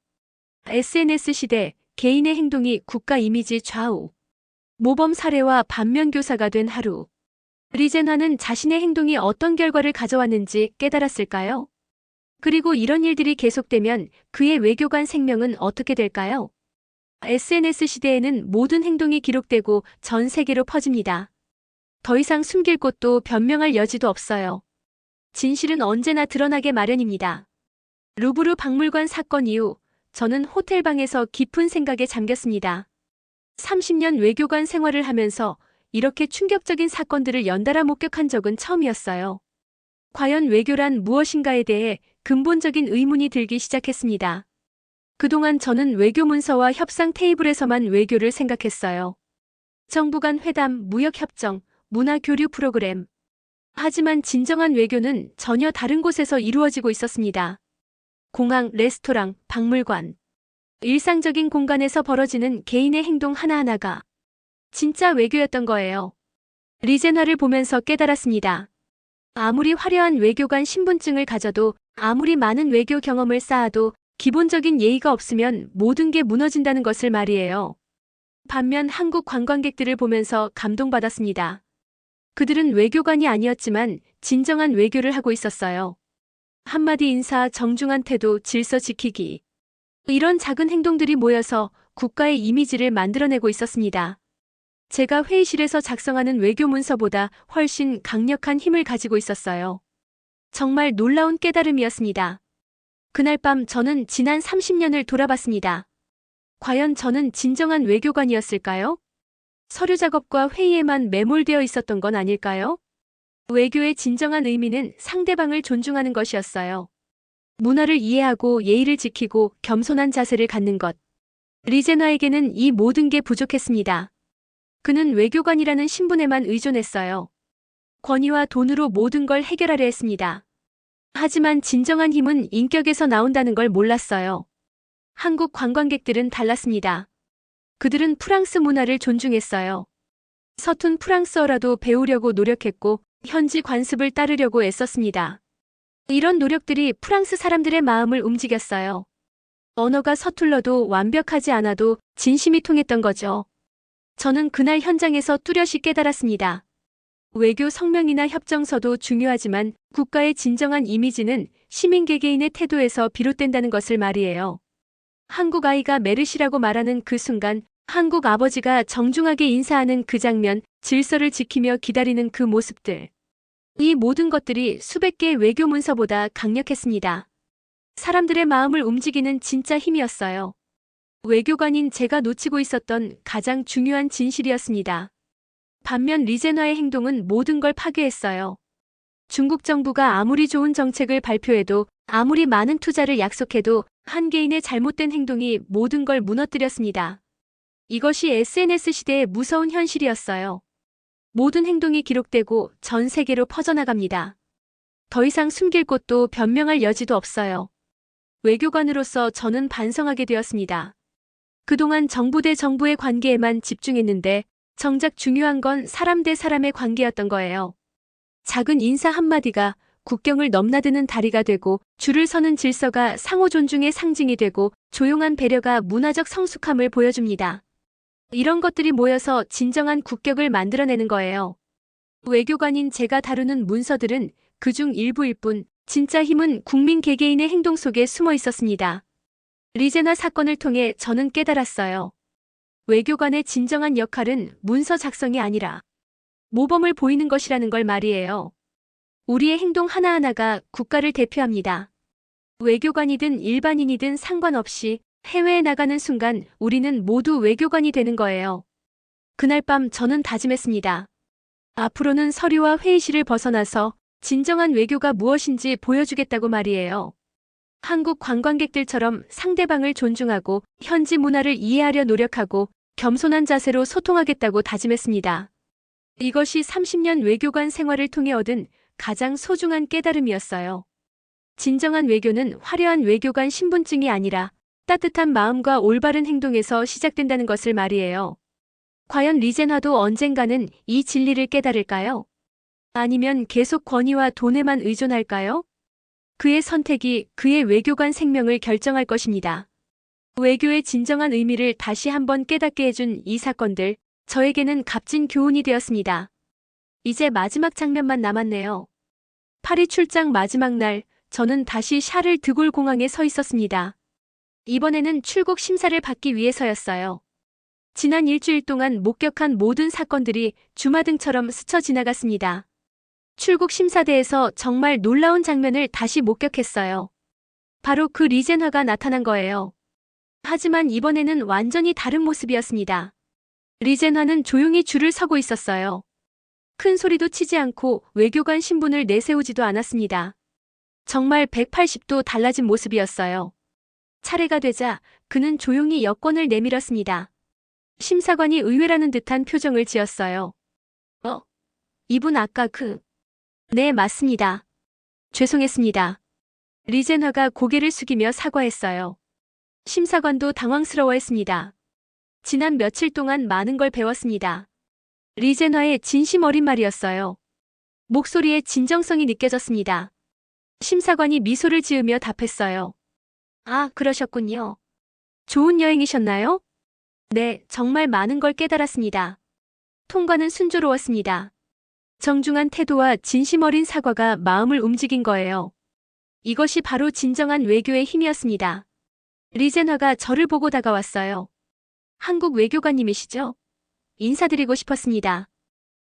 SNS 시대, 개인의 행동이 국가 이미지 좌우. 모범 사례와 반면교사가 된 하루. 리젠화는 자신의 행동이 어떤 결과를 가져왔는지 깨달았을까요? 그리고 이런 일들이 계속되면 그의 외교관 생명은 어떻게 될까요? SNS 시대에는 모든 행동이 기록되고 전 세계로 퍼집니다. 더 이상 숨길 곳도 변명할 여지도 없어요. 진실은 언제나 드러나게 마련입니다. 루브르 박물관 사건 이후 저는 호텔방에서 깊은 생각에 잠겼습니다. 30년 외교관 생활을 하면서 이렇게 충격적인 사건들을 연달아 목격한 적은 처음이었어요. 과연 외교란 무엇인가에 대해 근본적인 의문이 들기 시작했습니다. 그동안 저는 외교 문서와 협상 테이블에서만 외교를 생각했어요. 정부 간 회담, 무역협정, 문화교류 프로그램. 하지만 진정한 외교는 전혀 다른 곳에서 이루어지고 있었습니다. 공항, 레스토랑, 박물관. 일상적인 공간에서 벌어지는 개인의 행동 하나하나가 진짜 외교였던 거예요. 리젠화를 보면서 깨달았습니다. 아무리 화려한 외교관 신분증을 가져도, 아무리 많은 외교 경험을 쌓아도 기본적인 예의가 없으면 모든 게 무너진다는 것을 말이에요. 반면 한국 관광객들을 보면서 감동받았습니다. 그들은 외교관이 아니었지만 진정한 외교를 하고 있었어요. 한마디 인사, 정중한 태도, 질서 지키기. 이런 작은 행동들이 모여서 국가의 이미지를 만들어내고 있었습니다. 제가 회의실에서 작성하는 외교 문서보다 훨씬 강력한 힘을 가지고 있었어요. 정말 놀라운 깨달음이었습니다. 그날 밤 저는 지난 30년을 돌아봤습니다. 과연 저는 진정한 외교관이었을까요? 서류 작업과 회의에만 매몰되어 있었던 건 아닐까요? 외교의 진정한 의미는 상대방을 존중하는 것이었어요. 문화를 이해하고 예의를 지키고 겸손한 자세를 갖는 것. 리제나에게는 이 모든 게 부족했습니다. 그는 외교관이라는 신분에만 의존했어요. 권위와 돈으로 모든 걸 해결하려 했습니다. 하지만 진정한 힘은 인격에서 나온다는 걸 몰랐어요. 한국 관광객들은 달랐습니다. 그들은 프랑스 문화를 존중했어요. 서툰 프랑스어라도 배우려고 노력했고 현지 관습을 따르려고 애썼습니다. 이런 노력들이 프랑스 사람들의 마음을 움직였어요. 언어가 서툴러도 완벽하지 않아도 진심이 통했던 거죠. 저는 그날 현장에서 뚜렷이 깨달았습니다. 외교 성명이나 협정서도 중요하지만 국가의 진정한 이미지는 시민 개개인의 태도에서 비롯된다는 것을 말이에요. 한국 아이가 메르시라고 말하는 그 순간, 한국 아버지가 정중하게 인사하는 그 장면, 질서를 지키며 기다리는 그 모습들. 이 모든 것들이 수백 개의 외교 문서보다 강력했습니다. 사람들의 마음을 움직이는 진짜 힘이었어요. 외교관인 제가 놓치고 있었던 가장 중요한 진실이었습니다. 반면 리제나의 행동은 모든 걸 파괴했어요. 중국 정부가 아무리 좋은 정책을 발표해도, 아무리 많은 투자를 약속해도 한 개인의 잘못된 행동이 모든 걸 무너뜨렸습니다. 이것이 SNS 시대의 무서운 현실이었어요. 모든 행동이 기록되고 전 세계로 퍼져나갑니다. 더 이상 숨길 곳도 변명할 여지도 없어요. 외교관으로서 저는 반성하게 되었습니다. 그동안 정부 대 정부의 관계에만 집중했는데 정작 중요한 건 사람 대 사람의 관계였던 거예요. 작은 인사 한마디가 국경을 넘나드는 다리가 되고, 줄을 서는 질서가 상호 존중의 상징이 되고, 조용한 배려가 문화적 성숙함을 보여줍니다. 이런 것들이 모여서 진정한 국격을 만들어내는 거예요. 외교관인 제가 다루는 문서들은 그중 일부일 뿐, 진짜 힘은 국민 개개인의 행동 속에 숨어 있었습니다. 리제나 사건을 통해 저는 깨달았어요. 외교관의 진정한 역할은 문서 작성이 아니라 모범을 보이는 것이라는 걸 말이에요. 우리의 행동 하나하나가 국가를 대표합니다. 외교관이든 일반인이든 상관없이 해외에 나가는 순간 우리는 모두 외교관이 되는 거예요. 그날 밤 저는 다짐했습니다. 앞으로는 서류와 회의실을 벗어나서 진정한 외교가 무엇인지 보여주겠다고 말이에요. 한국 관광객들처럼 상대방을 존중하고 현지 문화를 이해하려 노력하고 겸손한 자세로 소통하겠다고 다짐했습니다. 이것이 30년 외교관 생활을 통해 얻은 가장 소중한 깨달음이었어요. 진정한 외교는 화려한 외교관 신분증이 아니라 따뜻한 마음과 올바른 행동에서 시작된다는 것을 말이에요. 과연 리젠화도 언젠가는 이 진리를 깨달을까요? 아니면 계속 권위와 돈에만 의존할까요? 그의 선택이 그의 외교관 생명을 결정할 것입니다. 외교의 진정한 의미를 다시 한번 깨닫게 해준 이 사건들, 저에게는 값진 교훈이 되었습니다. 이제 마지막 장면만 남았네요. 파리 출장 마지막 날, 저는 다시 샤를 드골 공항에 서 있었습니다. 이번에는 출국 심사를 받기 위해서였어요. 지난 일주일 동안 목격한 모든 사건들이 주마등처럼 스쳐 지나갔습니다. 출국 심사대에서 정말 놀라운 장면을 다시 목격했어요. 바로 그 리젠화가 나타난 거예요. 하지만 이번에는 완전히 다른 모습이었습니다. 리젠화는 조용히 줄을 서고 있었어요. 큰 소리도 치지 않고 외교관 신분을 내세우지도 않았습니다. 정말 180도 달라진 모습이었어요. 차례가 되자 그는 조용히 여권을 내밀었습니다. 심사관이 의외라는 듯한 표정을 지었어요. 이분 아까 네, 맞습니다. 죄송했습니다. 리젠화가 고개를 숙이며 사과했어요. 심사관도 당황스러워했습니다. 지난 며칠 동안 많은 걸 배웠습니다. 리젠화의 진심 어린 말이었어요. 목소리에 진정성이 느껴졌습니다. 심사관이 미소를 지으며 답했어요. 아, 그러셨군요. 좋은 여행이셨나요? 네, 정말 많은 걸 깨달았습니다. 통과는 순조로웠습니다. 정중한 태도와 진심 어린 사과가 마음을 움직인 거예요. 이것이 바로 진정한 외교의 힘이었습니다. 리젠화가 저를 보고 다가왔어요. 한국 외교관님이시죠? 인사드리고 싶었습니다.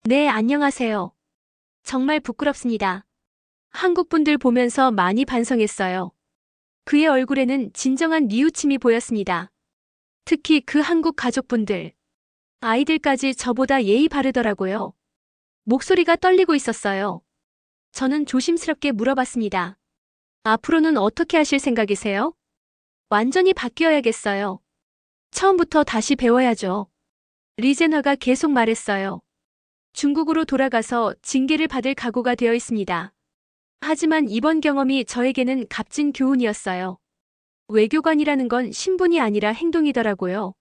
네, 안녕하세요. 정말 부끄럽습니다. 한국 분들 보면서 많이 반성했어요. 그의 얼굴에는 진정한 뉘우침이 보였습니다. 특히 그 한국 가족분들. 아이들까지 저보다 예의 바르더라고요. 목소리가 떨리고 있었어요. 저는 조심스럽게 물어봤습니다. 앞으로는 어떻게 하실 생각이세요? 완전히 바뀌어야겠어요. 처음부터 다시 배워야죠. 리젠화가 계속 말했어요. 중국으로 돌아가서 징계를 받을 각오가 되어 있습니다. 하지만 이번 경험이 저에게는 값진 교훈이었어요. 외교관이라는 건 신분이 아니라 행동이더라고요.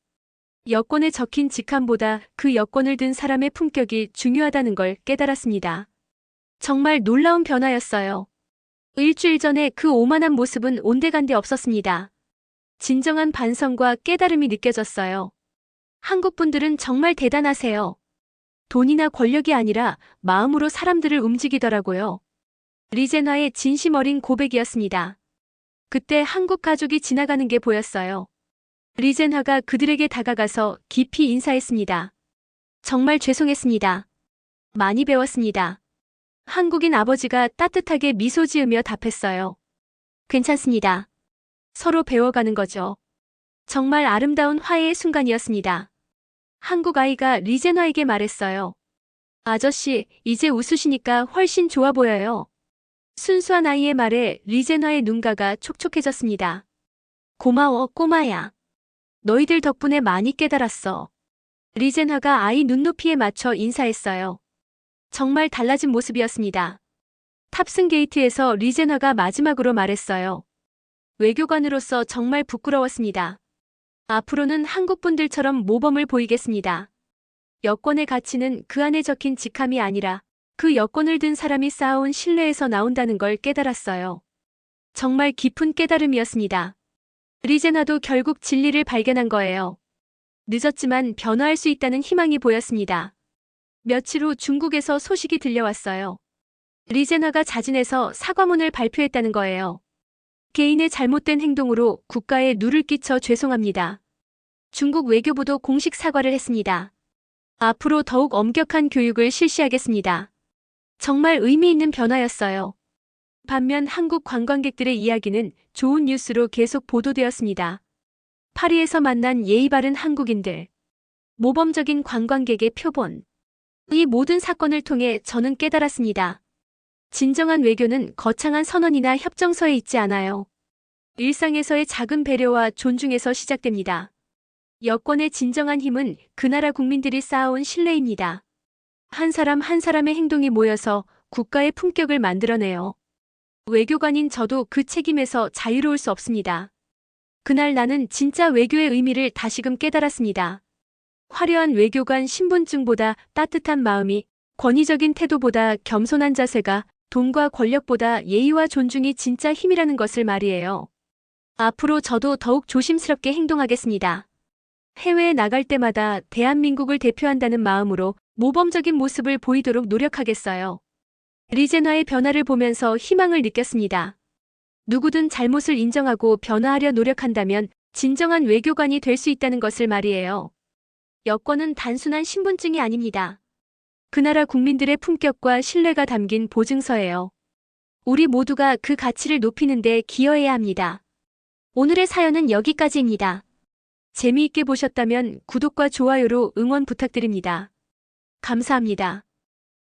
여권에 적힌 직함보다 그 여권을 든 사람의 품격이 중요하다는 걸 깨달았습니다. 정말 놀라운 변화였어요. 일주일 전에 그 오만한 모습은 온데간데 없었습니다. 진정한 반성과 깨달음이 느껴졌어요. 한국 분들은 정말 대단하세요. 돈이나 권력이 아니라 마음으로 사람들을 움직이더라고요. 리젠화의 진심 어린 고백이었습니다. 그때 한국 가족이 지나가는 게 보였어요. 리젠화가 그들에게 다가가서 깊이 인사했습니다. 정말 죄송했습니다. 많이 배웠습니다. 한국인 아버지가 따뜻하게 미소 지으며 답했어요. 괜찮습니다. 서로 배워가는 거죠. 정말 아름다운 화해의 순간이었습니다. 한국 아이가 리젠화에게 말했어요. 아저씨, 이제 웃으시니까 훨씬 좋아 보여요. 순수한 아이의 말에 리젠화의 눈가가 촉촉해졌습니다. 고마워, 꼬마야. 너희들 덕분에 많이 깨달았어. 리젠화가 아이 눈높이에 맞춰 인사했어요. 정말 달라진 모습이었습니다. 탑승 게이트에서 리젠화가 마지막으로 말했어요. 외교관으로서 정말 부끄러웠습니다. 앞으로는 한국 분들처럼 모범을 보이겠습니다. 여권의 가치는 그 안에 적힌 직함이 아니라 그 여권을 든 사람이 쌓아온 신뢰에서 나온다는 걸 깨달았어요. 정말 깊은 깨달음이었습니다. 리젠화도 결국 진리를 발견한 거예요. 늦었지만 변화할 수 있다는 희망이 보였습니다. 며칠 후 중국에서 소식이 들려왔어요. 리젠화가 자진해서 사과문을 발표했다는 거예요. 개인의 잘못된 행동으로 국가에 누를 끼쳐 죄송합니다. 중국 외교부도 공식 사과를 했습니다. 앞으로 더욱 엄격한 교육을 실시하겠습니다. 정말 의미 있는 변화였어요. 반면 한국 관광객들의 이야기는 좋은 뉴스로 계속 보도되었습니다. 파리에서 만난 예의 바른 한국인들. 모범적인 관광객의 표본. 이 모든 사건을 통해 저는 깨달았습니다. 진정한 외교는 거창한 선언이나 협정서에 있지 않아요. 일상에서의 작은 배려와 존중에서 시작됩니다. 여권의 진정한 힘은 그 나라 국민들이 쌓아온 신뢰입니다. 한 사람 한 사람의 행동이 모여서 국가의 품격을 만들어내요. 외교관인 저도 그 책임에서 자유로울 수 없습니다. 그날 나는 진짜 외교의 의미를 다시금 깨달았습니다. 화려한 외교관 신분증보다 따뜻한 마음이, 권위적인 태도보다 겸손한 자세가, 돈과 권력보다 예의와 존중이 진짜 힘이라는 것을 말이에요. 앞으로 저도 더욱 조심스럽게 행동하겠습니다. 해외에 나갈 때마다 대한민국을 대표한다는 마음으로 모범적인 모습을 보이도록 노력하겠어요. 리젠화의 변화를 보면서 희망을 느꼈습니다. 누구든 잘못을 인정하고 변화하려 노력한다면 진정한 외교관이 될 수 있다는 것을 말이에요. 여권은 단순한 신분증이 아닙니다. 그 나라 국민들의 품격과 신뢰가 담긴 보증서예요. 우리 모두가 그 가치를 높이는 데 기여해야 합니다. 오늘의 사연은 여기까지입니다. 재미있게 보셨다면 구독과 좋아요로 응원 부탁드립니다. 감사합니다.